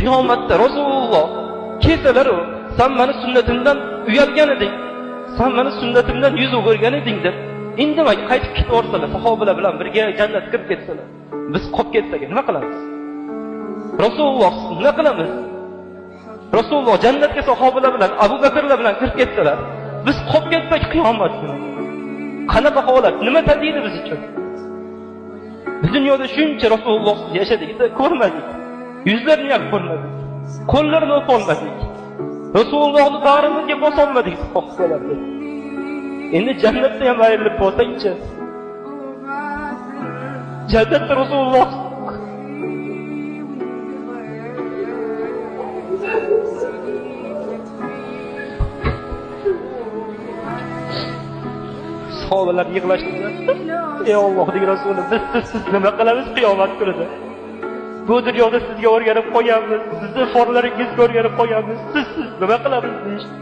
qiyomatda Rasululloh kelsalar, sen meni sunnatimdan uyalgan eding, sen meni sunnatimdan yuz o'girgan eding deb indamay qaytib ketaversalar, sahobalar bilan birga jannatga kirib ketsalar, biz qolib ketsak nima qilamiz? Rasululloh nima qilamiz? Rasululloh jannatga sahobalar bilan, Abu Bakrlar bilan kirib ketsalar, biz qolib ketsak qiyomat kuni. Qanaqa holat, nima tadidi biz uchun? Biz dunyoda shuncha Rasululloh yashadik, ko'rmadik. Yuzlarini ham ko'rmadik. Qo'llarini o'polmadik. Rasulullohni bag'rimizga bosolmadik sahobalarga. Endi jannatda ham ayrilib bo'lsak-chi? Jannatda Rasululloh sahobalar yig'lashdilar. Ey Allohning Rasuli, biz siz nima qilamiz qiyomat kunida? Bu dunyoda sizga o'rganib qo'yamiz, sizni forlaringizga o'rganib qo'yamiz. Siz nima qilamiz deyishdi.